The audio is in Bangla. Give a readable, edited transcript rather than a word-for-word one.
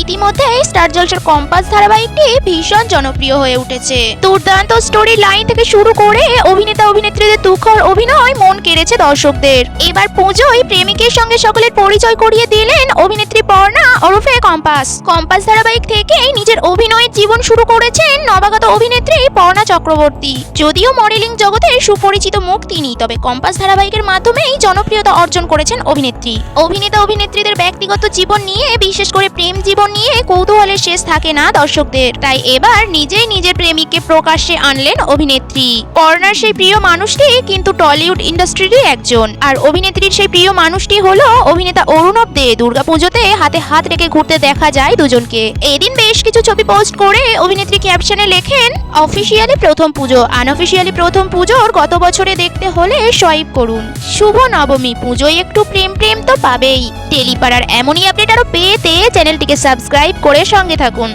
ইতিমধ্যে স্টার জলসার কম্পাস ধারাবাহিকটি ভীষণ জনপ্রিয় হয়ে উঠেছে। দুর্দান্ত স্টোরি লাইন থেকে শুরু করে অভিনেতা অভিনেত্রীদের তুখর অভিনয় মন কেড়েছে দর্শকদের। এবার পুজোয় প্রেমিকের সঙ্গে সকলের পরিচয় করিয়ে দিলেন অভিনেত্রী পর্ণা ওরফে কম্পাস। কম্পাস ধারাবাহিক থেকেই নিজের অভিনয়ের জীবন শুরু করেছেন নবাগত অভিনেত্রী পর্ণা চক্রবর্তী। যদিও মডেলিং জগতে সুপরিচিত মুখ তিনি, তবে কম্পাস ধারাবাহিকের মাধ্যমেই জনপ্রিয়তা অর্জন করেছেন অভিনেত্রী। অভিনেতা অভিনেত্রীদের ব্যক্তিগত জীবন নিয়ে, বিশেষ করে প্রেম জীবন নিয়ে কৌতূহলের শেষ থাকে না দর্শকদের। তাই এবার নিজেই নিজের প্রেমিককে প্রকাশ্যে আনলেন অভিনেত্রী। পর্ণার সেই প্রিয় মানুষটি কিন্তু টলিউড ইন্ডাস্ট্রিরই একজন, আর অভিনেত্রীর সেই প্রিয় মানুষটি হলো অভিনেতা অরুণব দে। দুর্গাপুজোতে হাতে হাত রেখে ঘুরতে দেখা যায় দুজনকে। এদিন বেশ কিছু ছবি পোস্ট করে অভিনেত্রী ক্যাপশনে লেখেন, অফিসিয়ালি প্রথম পুজো, আনঅফিসিয়ালি প্রথম পুজোর গত বছরে দেখতে হলে সোয়াইপ করুন। শুভ নবমী, পুজোয় একটু প্রেম প্রেম তো পাবেই। টেলিপাড়ার এমনই আপডেট আরো পেতে চ্যানেলটিকে সাবস্ক্রাইব করে সঙ্গে থাকুন।